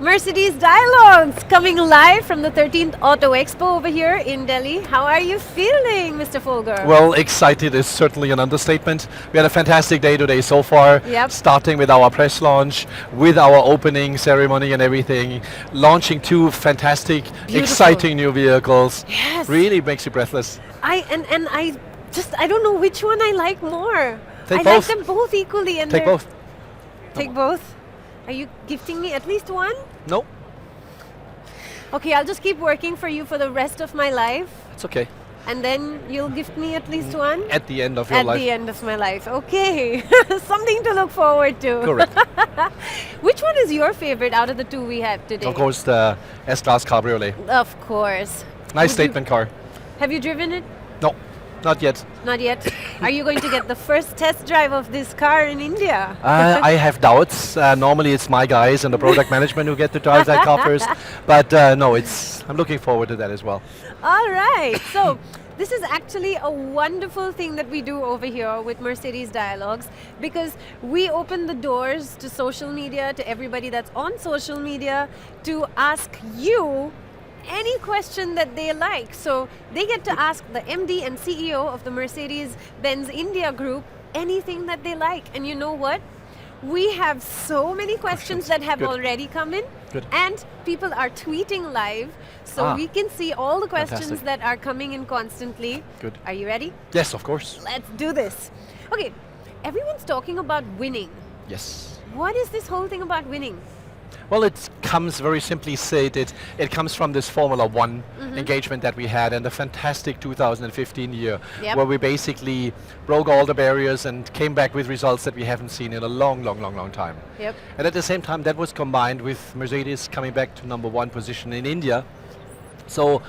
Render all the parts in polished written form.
MercedesDialogues coming live from the 13th Auto Expo over here in Delhi. How are you feeling, Mr. Folger? Well, excited is certainly an understatement. We had a fantastic day today so far, starting with our press launch, with our opening ceremony and everything, launching two fantastic, exciting new vehicles. Yes. Really makes you breathless. I don't know which one I like more. Take I both. like them both equally. And Take both. Take both? Are you gifting me at least one? No. Okay, I'll just keep working for you for the rest of my life. It's okay. And then you'll gift me at least one? At the end of your life. At the end of my life. Okay. Something to look forward to. Correct. Which one is your favorite out of the two we have today? Of course, the S-Class Cabriolet. Of course. Nice statement car. Have you driven it? No, not yet. Not yet. Are you going to get the first test drive of this car in India? I have doubts. Normally it's my guys and the product management who get to drive that car first. But no, I'm looking forward to that as well. All right. So this is actually a wonderful thing that we do over here with MercedesDialogues, because we open the doors to social media, to everybody that's on social media, to ask you any question that they like. So they get to ask the MD and CEO of the Mercedes-Benz India group anything that they like. And you know what? We have so many questions that have already come in. Good. And people are tweeting live, so we can see all the questions that are coming in constantly. Good. Are you ready? Yes, of course. Let's do this. Okay, everyone's talking about winning. Yes. What is this whole thing about winning? Well, it comes very simply stated, it comes from this Formula One engagement that we had in the fantastic 2015 year, where we basically broke all the barriers and came back with results that we haven't seen in a long, long, long, long time. Yep. And at the same time, that was combined with Mercedes coming back to #1 position in India. So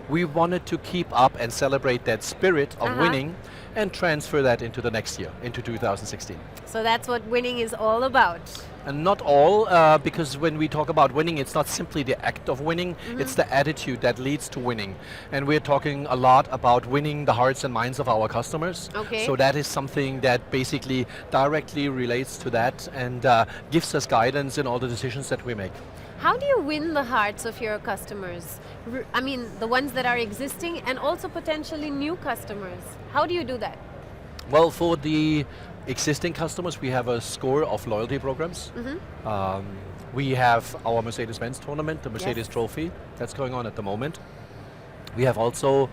we wanted to keep up and celebrate that spirit of winning and transfer that into the next year, into 2016. So that's what winning is all about. And not all, because when we talk about winning, it's not simply the act of winning, it's the attitude that leads to winning. And we're talking a lot about winning the hearts and minds of our customers. Okay. So that is something that basically directly relates to that and gives us guidance in all the decisions that we make. How do you win the hearts of your customers? I mean, the ones that are existing and also potentially new customers. How do you do that? Well, for the existing customers, we have a score of loyalty programs. We have our Mercedes-Benz tournament, the Mercedes Trophy, that's going on at the moment. We have also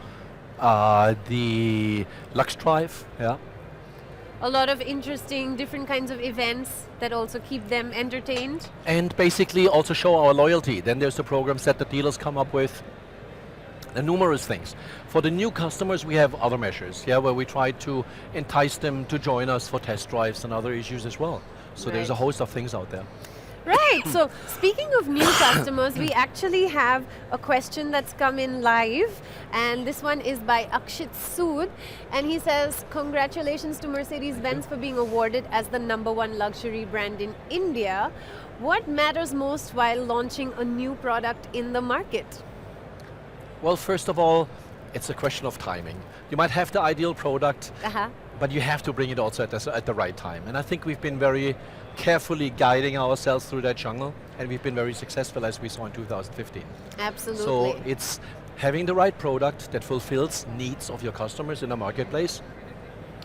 the Lux Drive, A lot of interesting different kinds of events that also keep them entertained. And basically also show our loyalty. Then there's the programs that the dealers come up with. And numerous things. For the new customers, we have other measures, where we try to entice them to join us for test drives and other issues as well. So there's a host of things out there. Right, so speaking of new customers, we actually have a question that's come in live, and this one is by Akshit Sood, and he says, congratulations to Mercedes-Benz for being awarded as the #1 luxury brand in India. What matters most while launching a new product in the market? Well, first of all, it's a question of timing. You might have the ideal product, but you have to bring it also at the right time. And I think we've been very carefully guiding ourselves through that jungle, and we've been very successful, as we saw in 2015. Absolutely. So it's having the right product that fulfills needs of your customers in the marketplace,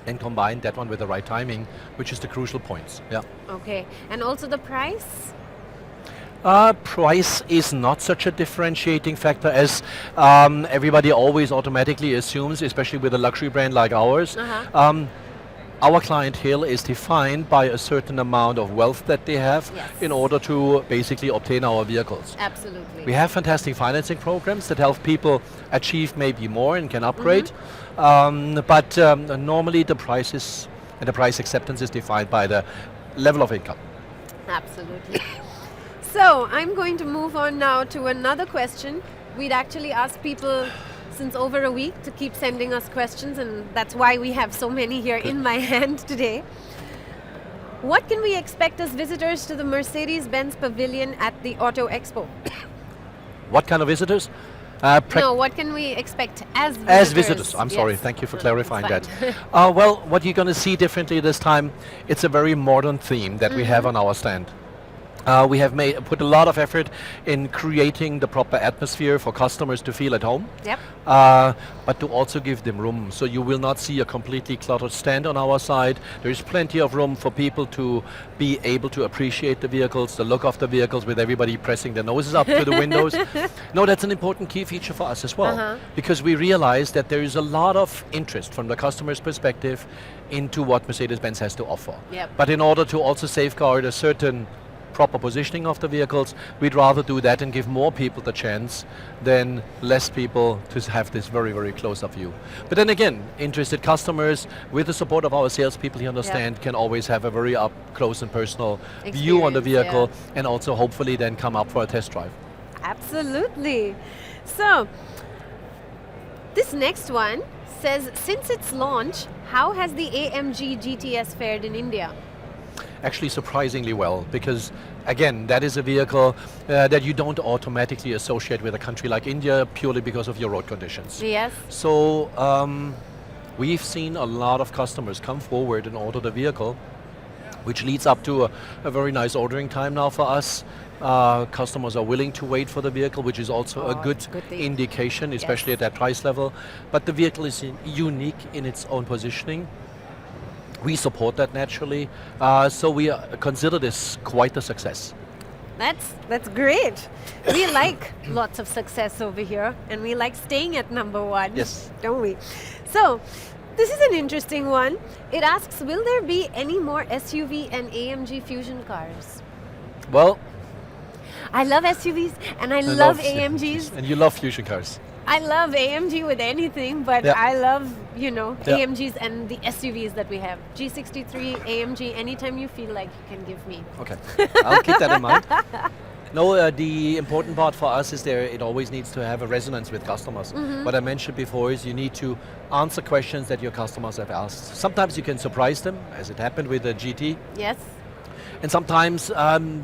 and combine that one with the right timing, which is the crucial points. Okay, and also the price? Price is not such a differentiating factor as everybody always automatically assumes, especially with a luxury brand like ours. Our clientele is defined by a certain amount of wealth that they have in order to basically obtain our vehicles. Absolutely. We have fantastic financing programs that help people achieve maybe more and can upgrade. But normally the prices and the price acceptance is defined by the level of income. Absolutely. So I'm going to move on now to another question. We'd actually asked people since over a week to keep sending us questions, and that's why we have so many here in my hand today. What can we expect as visitors to the Mercedes-Benz Pavilion at the Auto Expo? What kind of visitors? No, what can we expect as visitors? As visitors, I'm sorry, thank you for clarifying that. Well, what you're going to see differently this time, it's a very modern theme that we have on our stand. We have put a lot of effort in creating the proper atmosphere for customers to feel at home, Yep. but to also give them room. So you will not see a completely cluttered stand on our side. There is plenty of room for people to be able to appreciate the vehicles, the look of the vehicles, with everybody pressing their noses up to the windows. No, that's an important key feature for us as well, because we realize that there is a lot of interest from the customer's perspective into what Mercedes-Benz has to offer. Yep. But in order to also safeguard a certain proper positioning of the vehicles, we'd rather do that and give more people the chance than less people to have this very, very close-up view. But then again, interested customers, with the support of our salespeople, you understand, can always have a very up close and personal view on the vehicle, and also hopefully then come up for a test drive. Absolutely. So, this next one says, since its launch, how has the AMG GTS fared in India? Actually surprisingly well, because again, that is a vehicle that you don't automatically associate with a country like India purely because of your road conditions. Yes. So we've seen a lot of customers come forward and order the vehicle, which leads up to a very nice ordering time now for us. Customers are willing to wait for the vehicle, which is also a good indication, especially at that price level. But the vehicle is unique in its own positioning. We support that naturally, so we consider this quite a success. That's great. We like lots of success over here, and we like staying at number one. Yes. Don't we? So, this is an interesting one. It asks, will there be any more SUV and AMG fusion cars? Well, I love SUVs and I love AMGs. And you love fusion cars. I love AMG with anything, but I love, AMGs and the SUVs that we have. G63, AMG, anytime you feel like you can give me. Okay, I'll keep that in mind. No, the important part for us is it always needs to have a resonance with customers. What I mentioned before is you need to answer questions that your customers have asked. Sometimes you can surprise them, as it happened with the GT. Yes. And sometimes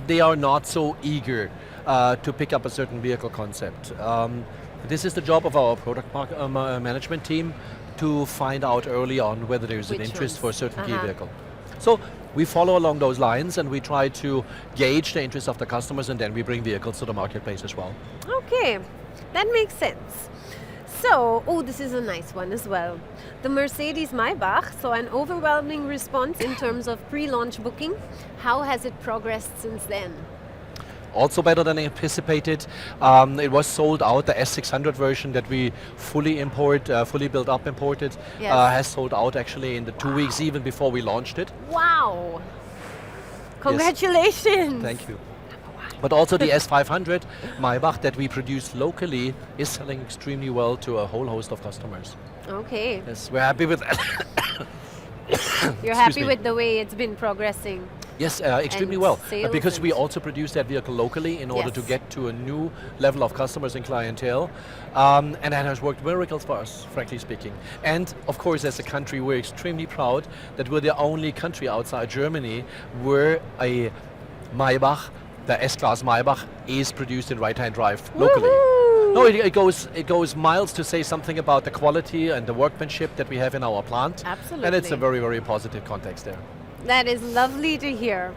they are not so eager to pick up a certain vehicle concept. This is the job of our product management team to find out early on whether there is an interest for a certain key vehicle. So we follow along those lines and we try to gauge the interest of the customers, and then we bring vehicles to the marketplace as well. Okay, that makes sense. So, this is a nice one as well. The Mercedes Maybach, so an overwhelming response in terms of pre-launch booking. How has it progressed since then? Also better than anticipated. It was sold out. The S600 version that we fully built up imported, has sold out actually in the 2 weeks even before we launched it. Wow! Congratulations! Yes. Thank you. But also the S500 Maybach that we produce locally is selling extremely well to a whole host of customers. Okay. Yes, we're happy with You're happy with the way it's been progressing? Yes, extremely well. Because we and also produce that vehicle locally in order to get to a new level of customers and clientele. And that has worked miracles for us, frankly speaking. And of course, as a country, we're extremely proud that we're the only country outside Germany where a Maybach, the S-Class Maybach, is produced in right-hand drive locally. Woohoo! No, it goes miles to say something about the quality and the workmanship that we have in our plant. Absolutely. And it's a very, very positive context there. That is lovely to hear.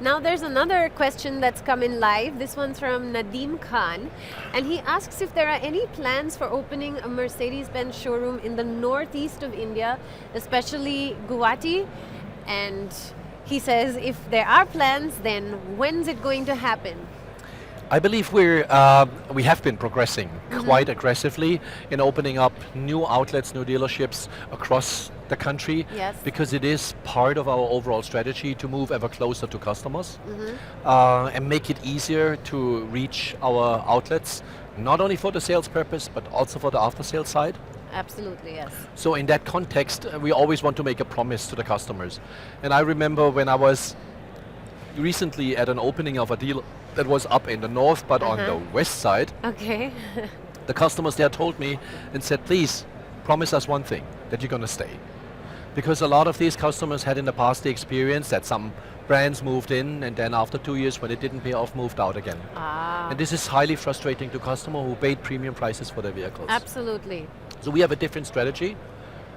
Now there's another question that's come in live. This one's from Nadeem Khan. And he asks if there are any plans for opening a Mercedes-Benz showroom in the northeast of India, especially Guwahati. And he says if there are plans, then when's it going to happen? I believe we have been progressing quite aggressively in opening up new outlets, new dealerships across the country, because it is part of our overall strategy to move ever closer to customers and make it easier to reach our outlets, not only for the sales purpose, but also for the after-sales side. Absolutely, yes. So in that context, we always want to make a promise to the customers. And I remember when I was recently at an opening of a deal that was up in the north, but on the west side. Okay. The customers there told me and said, please promise us one thing, that you're going to stay. Because a lot of these customers had in the past the experience that some brands moved in and then after 2 years when it didn't pay off, moved out again. And this is highly frustrating to customers who paid premium prices for their vehicles. Absolutely. So we have a different strategy.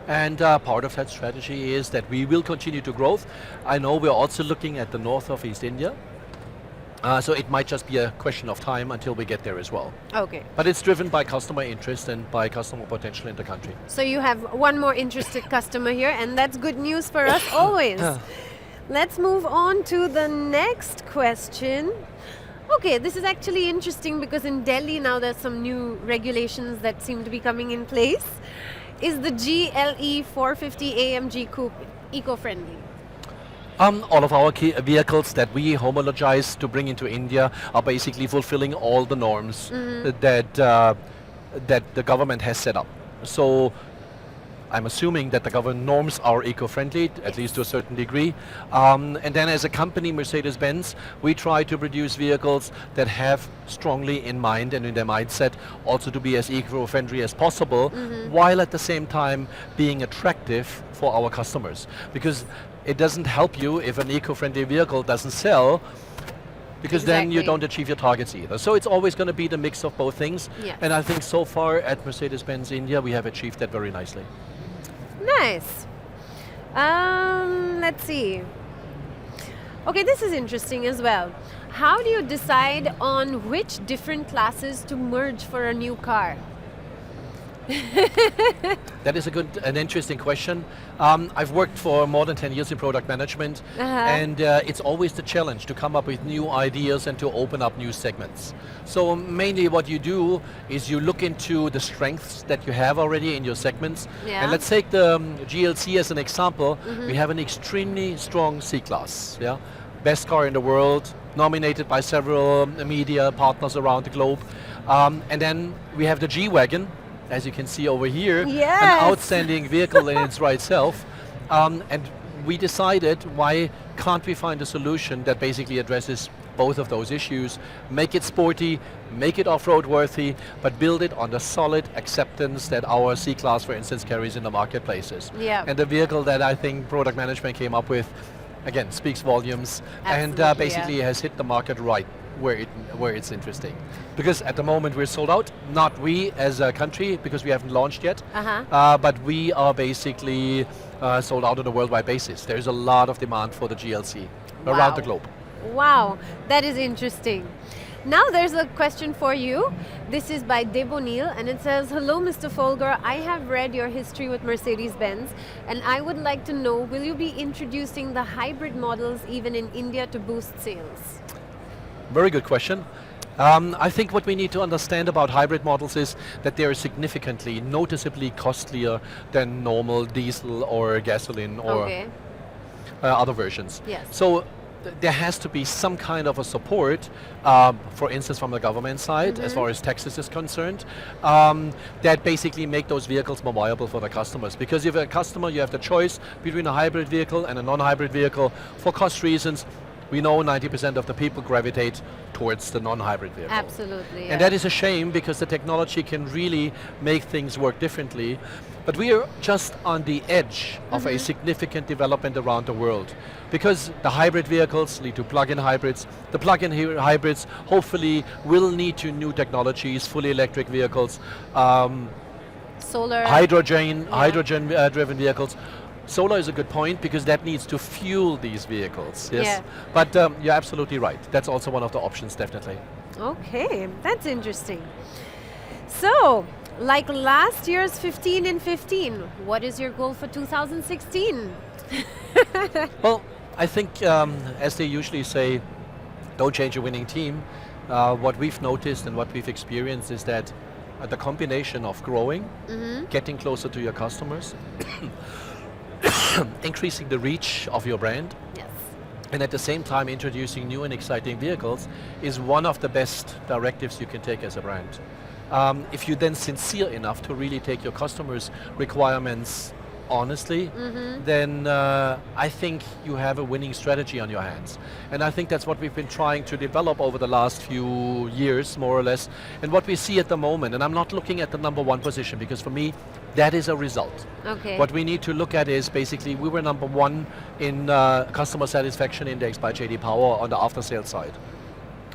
And part of that strategy is that we will continue to grow. I know we're also looking at the north of East India. So it might just be a question of time until we get there as well. Okay. But it's driven by customer interest and by customer potential in the country. So you have one more interested customer here, and that's good news for us always. Let's move on to the next question. Okay, this is actually interesting because in Delhi now there's some new regulations that seem to be coming in place. Is the GLE 450 AMG Coupe eco-friendly? All of our key vehicles that we homologize to bring into India are basically fulfilling all the norms that the government has set up. So I'm assuming that the government norms are eco-friendly, at least to a certain degree. And then as a company, Mercedes-Benz, we try to produce vehicles that have strongly in mind and in their mindset also to be as eco-friendly as possible, while at the same time being attractive for our customers. Because it doesn't help you if an eco-friendly vehicle doesn't sell, because then you don't achieve your targets either. So it's always going to be the mix of both things. Yes. And I think so far at Mercedes-Benz India, we have achieved that very nicely. Nice. Let's see. Okay, this is interesting as well. How do you decide on which different classes to merge for a new car? That is an interesting question. I've worked for more than 10 years in product management, and it's always the challenge to come up with new ideas and to open up new segments. So mainly what you do is you look into the strengths that you have already in your segments. And let's take the GLC as an example. We have an extremely strong C-Class. Yeah? Best car in the world, nominated by several media partners around the globe. And then we have the G-Wagon, as you can see over here, an outstanding vehicle in its right self. And we decided, why can't we find a solution that basically addresses both of those issues, make it sporty, make it off-road worthy, but build it on the solid acceptance that our C-Class, for instance, carries in the marketplaces. And the vehicle that I think product management came up with, again, speaks volumes. Absolutely, and basically has hit the market right where it's interesting. Because at the moment we're sold out, not we as a country, because we haven't launched yet, but we are basically sold out on a worldwide basis. There's a lot of demand for the GLC around the globe. Wow, that is interesting. Now there's a question for you. This is by Debonil, and it says, "Hello Mr. Folger, I have read your history with Mercedes-Benz, and I would like to know, will you be introducing the hybrid models even in India to boost sales?" Very good question. I think what we need to understand about hybrid models is that they are significantly, noticeably costlier than normal diesel or gasoline or other versions. So there has to be some kind of a support, for instance from the government side, as far as taxes is concerned, that basically make those vehicles more viable for the customers. Because if a customer, you have the choice between a hybrid vehicle and a non-hybrid vehicle. For cost reasons, we know 90% of the people gravitate towards the non-hybrid vehicle. Absolutely. And that is a shame, because the technology can really make things work differently. But we are just on the edge of a significant development around the world, because the hybrid vehicles lead to plug-in hybrids. The plug-in hybrids hopefully will lead to new technologies, fully electric vehicles, solar, hydrogen-driven vehicles. Solar is a good point, because that needs to fuel these vehicles. Yes, but you're absolutely right. That's also one of the options, definitely. Okay, that's interesting. So, like last year's 15 in 15, what is your goal for 2016? Well, I think, as they usually say, don't change a winning team. What we've noticed and what we've experienced is that the combination of growing, getting closer to your customers, increasing the reach of your brand, and at the same time introducing new and exciting vehicles is one of the best directives you can take as a brand. If you're then sincere enough to really take your customers' requirements honestly, then I think you have a winning strategy on your hands. And I think that's what we've been trying to develop over the last few years, more or less, and what we see at the moment. And I'm not looking at the number one position, because for me, that is a result. What we need to look at is basically, we were number one in customer satisfaction index by JD Power on the after-sales side.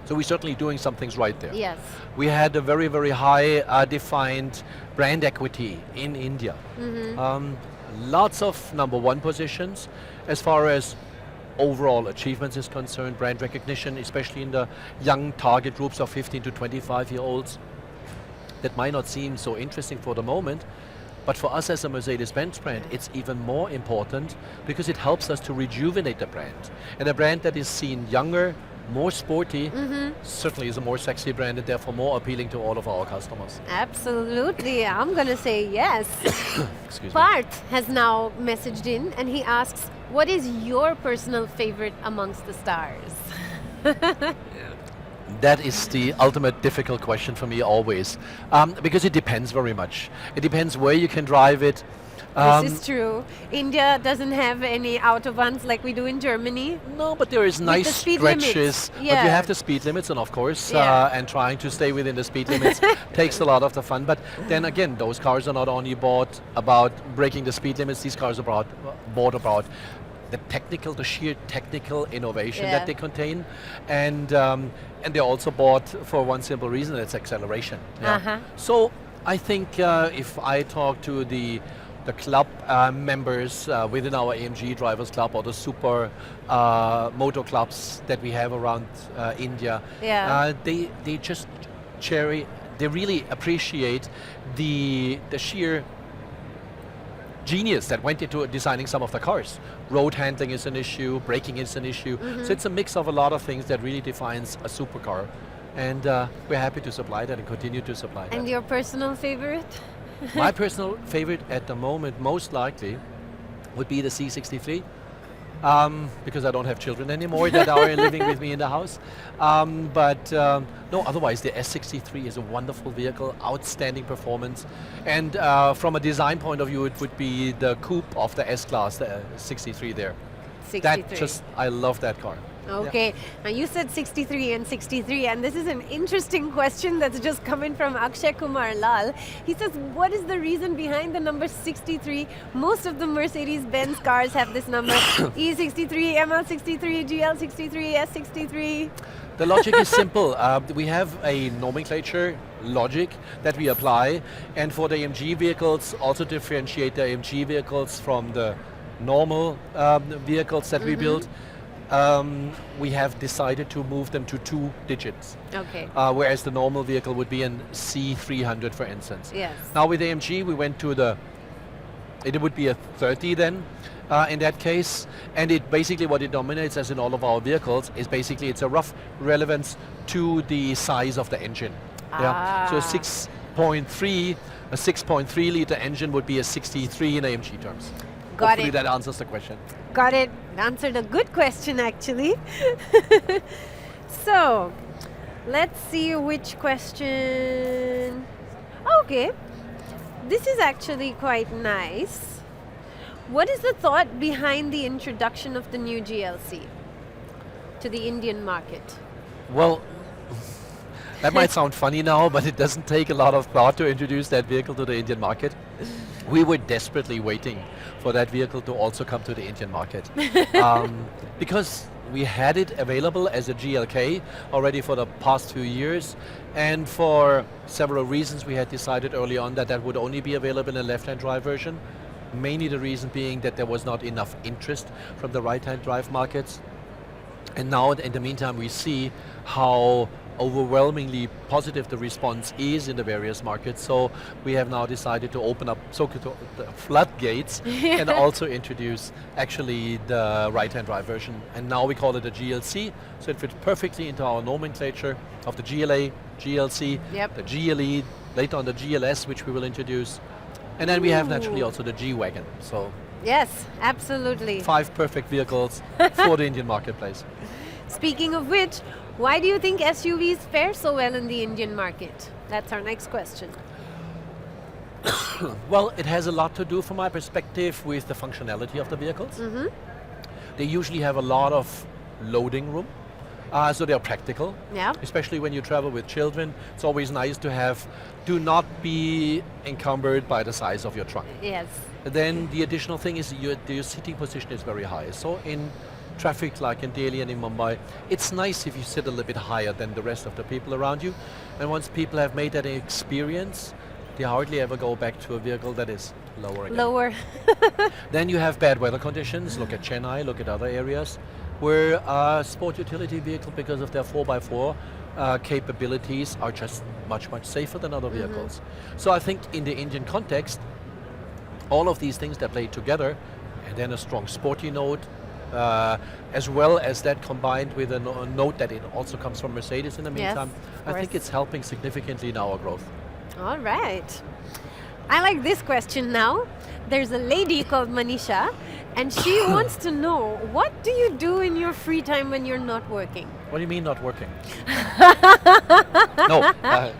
So we're certainly doing some things right there. Yes. We had a very, very high defined brand equity in India. Lots of number one positions. As far as overall achievements is concerned, brand recognition, especially in the young target groups of 15 to 25-year-olds, that might not seem so interesting for the moment, but for us as a Mercedes-Benz brand, it's even more important because it helps us to rejuvenate the brand. And a brand that is seen younger, more sporty, certainly is a more sexy brand and therefore more appealing to all of our customers. Absolutely. I'm going to say yes. Excuse me. Parth has now messaged in and he asks, what is your personal favorite amongst the stars? That is the ultimate difficult question for me always, because it depends very much. It depends where you can drive it. This is true. India doesn't have any autobahns like we do in Germany. No, but there is With nice the speed stretches. limits. But Yeah. you have the speed limits, and of course, Yeah. and trying to stay within the speed limits takes a lot of the fun. But then again, those cars are not only bought about breaking the speed limits. These cars are bought about the sheer technical innovation Yeah. that they contain, and they're also bought for one simple reason: it's acceleration. Yeah. So I think if I talk to the club members within our AMG Drivers Club or the super moto clubs that we have around India, Yeah. they just they really appreciate the sheer genius that went into designing some of the cars. Road handling is an issue, braking is an issue. So it's a mix of a lot of things that really defines a supercar. And we're happy to supply that and continue to supply that. And your personal favorite? My personal favorite at the moment, most likely, would be the C63. Because I don't have children anymore that are living with me in the house. No, otherwise the S63 is a wonderful vehicle, outstanding performance. And from a design point of view, it would be the coupe of the S-Class, the 63 there. 63. I love that car. Okay, now you said 63 and 63, and this is an interesting question that's just coming from Akshay Kumar Lal. He says, what is the reason behind the number 63? Most of the Mercedes-Benz cars have this number. E63, ML63, GL63, S63. The logic is simple. We have a nomenclature logic that we apply, and for the AMG vehicles, also differentiate the AMG vehicles from the normal vehicles that we build. We have decided to move them to 2 digits. Okay. Whereas the normal vehicle would be an C300, for instance. Yes. Now with AMG, we went to it would be a 30 then, in that case. And it basically what it dominates, as in all of our vehicles, is basically it's a rough relevance to the size of the engine. Yeah. So a 6.3 liter engine would be a 63 in AMG terms. Got Hopefully it. that answers the question. Got it. Answered a good question, actually. So, let's see which question. Okay. This is actually quite nice. What is the thought behind the introduction of the new GLC to the Indian market? Well, that might sound funny now, but it doesn't take a lot of thought to introduce that vehicle to the Indian market. We were desperately waiting for that vehicle to also come to the Indian market. Because we had it available as a GLK already for the past few years, and for several reasons we had decided early on that that would only be available in a left-hand drive version. Mainly the reason being that there was not enough interest from the right-hand drive markets. And now in the meantime we see how overwhelmingly positive the response is in the various markets. So we have now decided to open up the floodgates and also introduce actually the right-hand drive version. And now we call it a GLC. So it fits perfectly into our nomenclature of the GLA, GLC, the GLE, later on the GLS, which we will introduce. And then we have naturally also the G-Wagon. So Yes, absolutely. 5 perfect vehicles for the Indian marketplace. Speaking of which, why do you think SUVs fare so well in the Indian market? That's our next question. Well, it has a lot to do, from my perspective, with the functionality of the vehicles. They usually have a lot of loading room, so they're practical. Yeah. Especially when you travel with children, it's always nice to do not be encumbered by the size of your trunk. Yes. Then the additional thing is your sitting position is very high. So in traffic like in Delhi and in Mumbai, it's nice if you sit a little bit higher than the rest of the people around you. And once people have made that experience, they hardly ever go back to a vehicle that is lower again. Lower. Then you have bad weather conditions. Look at Chennai, look at other areas. where sport utility vehicle, because of their 4x4 capabilities, are just much, much safer than other vehicles. So I think in the Indian context, all of these things that play together, and then a strong sporty note, as well as that combined with a note that it also comes from Mercedes in the Yes, meantime, of I think course. it's helping significantly in our growth. All right. I like this question now. There's a lady called Manisha, and she wants to know, what do you do in your free time when you're not working? What do you mean not working? No,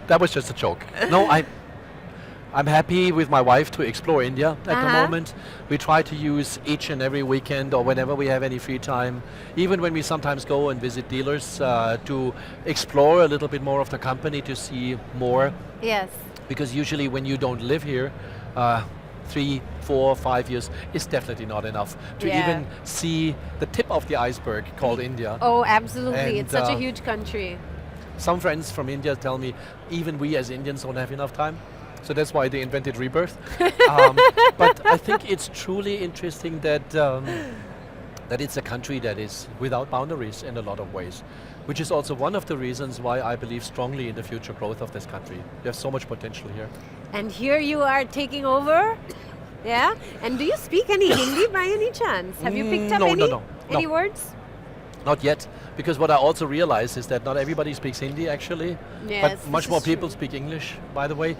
that was just a joke. No, I'm happy with my wife to explore India at the moment. We try to use each and every weekend or whenever we have any free time, even when we sometimes go and visit dealers, to explore a little bit more of the company, to see more. Yes. Because usually when you don't live here, 3, 4, 5 years is definitely not enough to Yeah. even see the tip of the iceberg called India. Oh, absolutely. And, it's such a huge country. Some friends from India tell me even we as Indians don't have enough time. So that's why they invented rebirth. But I think it's truly interesting that that it's a country that is without boundaries in a lot of ways, which is also one of the reasons why I believe strongly in the future growth of this country. There's so much potential here. And here you are taking over. Yeah? And do you speak any Hindi by any chance? Have you picked up No, any? no. Any words? Not yet, because what I also realize is that not everybody speaks Hindi actually, Yes, but much this more is people true. speak English, by the way.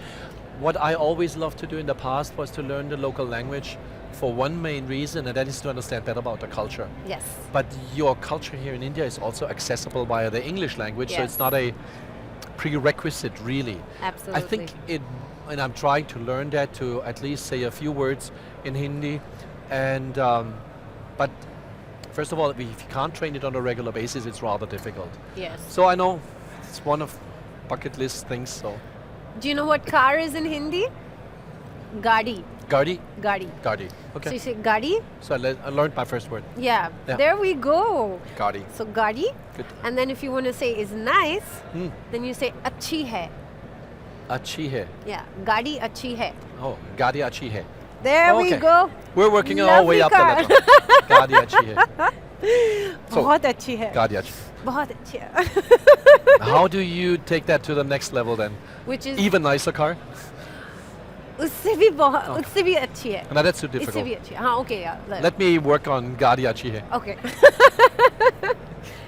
What I always loved to do in the past was to learn the local language for one main reason, and that is to understand better about the culture. Yes. But your culture here in India is also accessible via the English language, so Yes. it's not a prerequisite really. Absolutely. I think and I'm trying to learn that, to at least say a few words in Hindi, and but first of all, if you can't train it on a regular basis, it's rather difficult. Yes. So I know it's one of bucket list things. So Do you know what car is in Hindi? Gadi. Gadi, Gadi. Gadi. So Okay. you say Gadi? So I learned my first word. Yeah. Yeah. There we go. Gadi. So Gadi. Good. And then if you want to say is nice, Hmm. then you say achhi hai. Achi hai. Yeah. Gadi achhi hai. Oh, Gadi achi hai. There we Okay. go. We're working our way Lovely up car. the ladder. Gadi achi hai. So, बहुत अच्छी है. Gadi achi. बहुत अच्छी है. How do you take that to the next level then? Which is Even nicer car? उससे भी बहुत उससे भी अच्छी है. No, that's too इससे difficult. भी अच्छी है. हाँ, okay, yeah. Let me work on Gadi achi hai. Okay.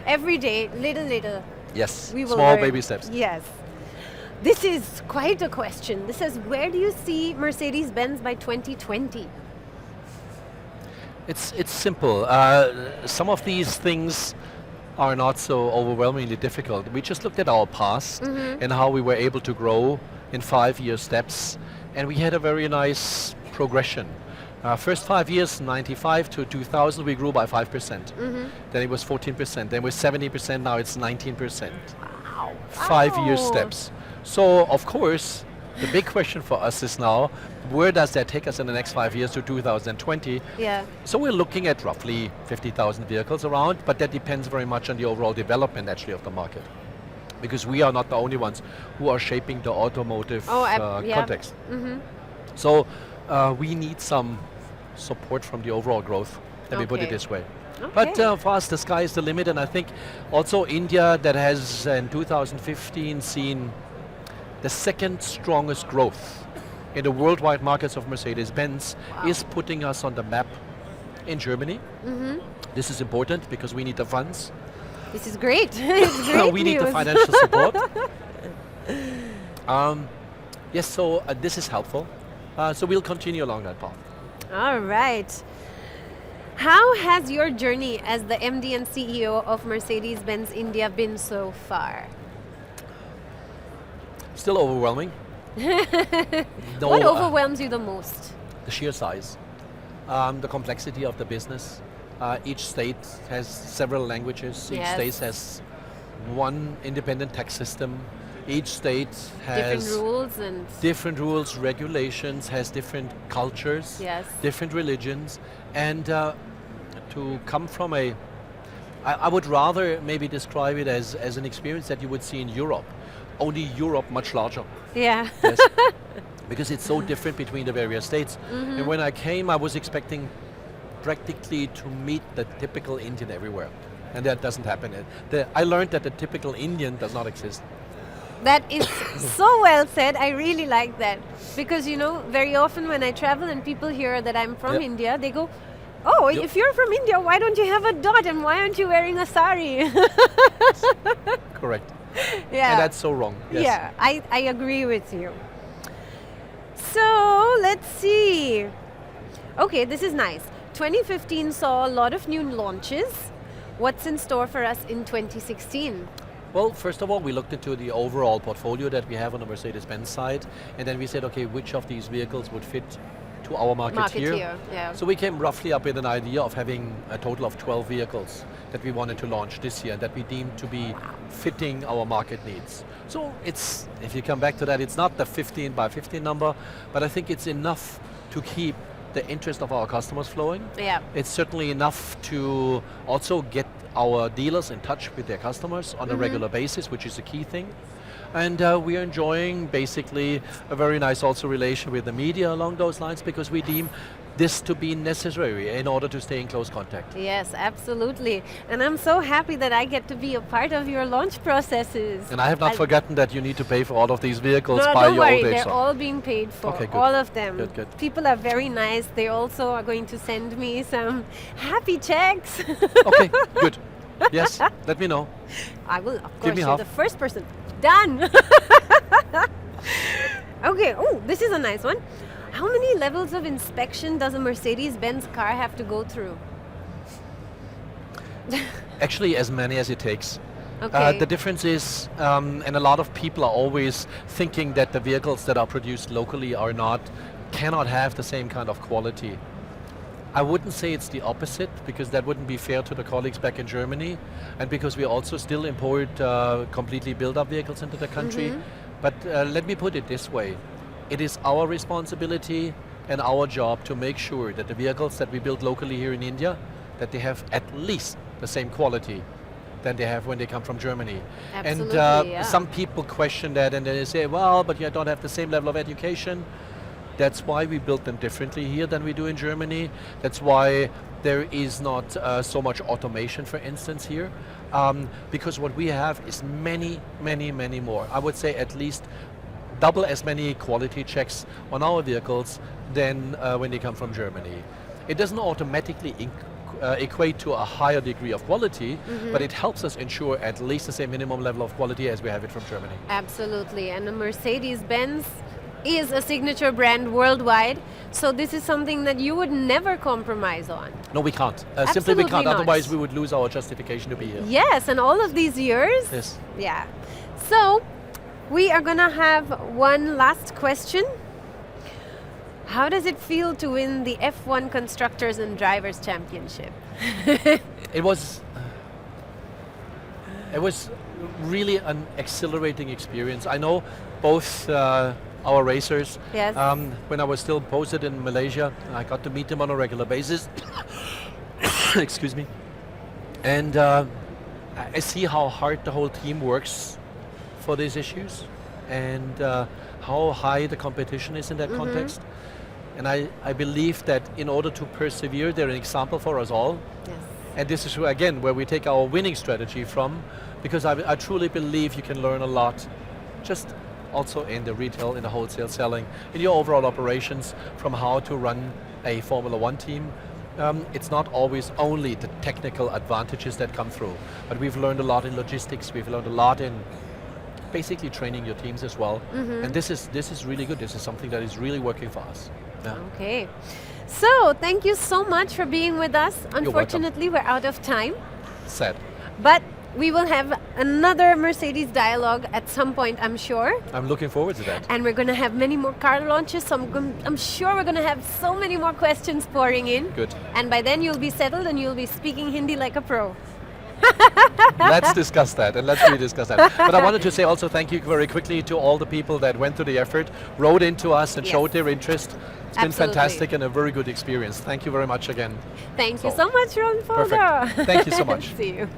Every day, little. Yes, We will small learn. baby steps. Yes. This is quite a question. This says, where do you see Mercedes-Benz by 2020? It's simple. Some of these things are not so overwhelmingly difficult. We just looked at our past and how we were able to grow in 5-year steps, and we had a very nice progression. First 5 years, 95 to 2000, we grew by 5%. Then it was 14%. Then it was 70%. Now it's 19%. Wow. 5-year Wow. steps. So of course, the big question for us is now, where does that take us in the next 5 years to 2020? Yeah. So we're looking at roughly 50,000 vehicles around, but that depends very much on the overall development actually of the market. Because we are not the only ones who are shaping the automotive yeah. context. So we need some support from the overall growth, let me put it Okay. this way. But Okay. for us, the sky is the limit, and I think also India, that has in 2015 seen the second strongest growth in the worldwide markets of Mercedes-Benz, is putting us on the map in Germany. This is important because we need the funds. This is great. It's great We need the news. financial support. Yes, so this is helpful. So we'll continue along that path. All right. How has your journey as the MD and CEO of Mercedes-Benz India been so far? Still overwhelming. No, What overwhelms you the most? the sheer size, the complexity of the business. Each state has several languages. Each Yes. state has one independent tax system. Each state has Different rules and different rules, regulations, has different cultures, Yes. different religions, and to come from I would rather maybe describe it as an experience that you would see in Europe, only Europe much larger. yeah. Yes. Because it's so different between the various states. And when I came, I was expecting practically to meet the typical Indian everywhere. and that doesn't happen. I learned that the typical Indian does not exist. That is so well said. I really like that. Because, you know, very often when I travel and people hear that I'm from India, they go, oh, if you're from India, why don't you have a dot and why aren't you wearing a sari? Correct. Yeah. And that's so wrong. Yes. Yeah, I agree with you. So, let's see. Okay, this is nice. 2015 saw a lot of new launches. What's in store for us in 2016? Well, first of all, we looked into the overall portfolio that we have on the Mercedes-Benz side, and then we said, okay, which of these vehicles would fit to our market here? Yeah. So we came roughly up with an idea of having a total of 12 vehicles that we wanted to launch this year that we deemed to be fitting our market needs. So it's, if you come back to that, it's not the 15 by 15 number, but I think it's enough to keep the interest of our customers flowing. Yeah. It's certainly enough to also get our dealers in touch with their customers on a regular basis, which is a key thing. And we are enjoying basically a very nice also relation with the media along those lines, because we deem this to be necessary in order to stay in close contact. Yes, absolutely. And I'm so happy that I get to be a part of your launch processes. And I have not forgotten that you need to pay for all of these vehicles no, by don't your worry, old age. they're all being paid for, Okay, good. all of them. Good, good. People are very nice. They also are going to send me some happy checks. Okay, good. Yes, let me know. I will, of Give course, me you're half. the first person. Done. Okay, oh, this is a nice one. How many levels of inspection does a Mercedes-Benz car have to go through? Actually, as many as it takes. Okay. The difference is, and a lot of people are always thinking that the vehicles that are produced locally cannot have the same kind of quality. I wouldn't say it's the opposite, because that wouldn't be fair to the colleagues back in Germany, and because we also still import completely built-up vehicles into the country. But let me put it this way. It is our responsibility and our job to make sure that the vehicles that we build locally here in India, that they have at least the same quality than they have when they come from Germany. Absolutely, and yeah. some people question that, and they say, well, but you don't have the same level of education. That's why we build them differently here than we do in Germany. That's why there is not so much automation, for instance, here. Because what we have is many, many, many more. I would say at least double as many quality checks on our vehicles than when they come from Germany. It doesn't automatically equate to a higher degree of quality, but it helps us ensure at least the same minimum level of quality as we have it from Germany. Absolutely, and the Mercedes-Benz is a signature brand worldwide, so this is something that you would never compromise on. No, we can't. Simply we Absolutely can't, not. otherwise we would lose our justification to be here. Yes, and all of these years. Yes. Yeah. So, we are gonna have one last question. How does it feel to win the F1 Constructors and Drivers Championship? It was really an exhilarating experience. I know both our racers. Yes. When I was still posted in Malaysia, I got to meet them on a regular basis. Excuse me. And I see how hard the whole team works for these issues, and how high the competition is in that context. And I believe that in order to persevere, they're an example for us all. Yes. And this is again where we take our winning strategy from, because I truly believe you can learn a lot just also in the retail, in the wholesale selling, in your overall operations, from how to run a Formula One team. It's not always only the technical advantages that come through, but we've learned a lot in logistics, we've learned a lot in basically training your teams as well. And this is really good. This is something that is really working for us. Yeah. Okay. So, thank you so much for being with us. welcome. Unfortunately, we're out of time, Sad. but we will have another Mercedes dialogue at some point, I'm sure. I'm looking forward to that. And we're going to have many more car launches, so I'm sure we're going to have so many more questions pouring in. Good. And by then you'll be settled and you'll be speaking Hindi like a pro. Let's discuss that, and let's really discuss that. But I wanted to say also thank you very quickly to all the people that went to the effort, wrote into us and Yes. showed their interest. It's been Absolutely. fantastic and a very good experience. Thank you very much again. Thank you So, so much, Roland Folger. perfect. Thank you so much. See you.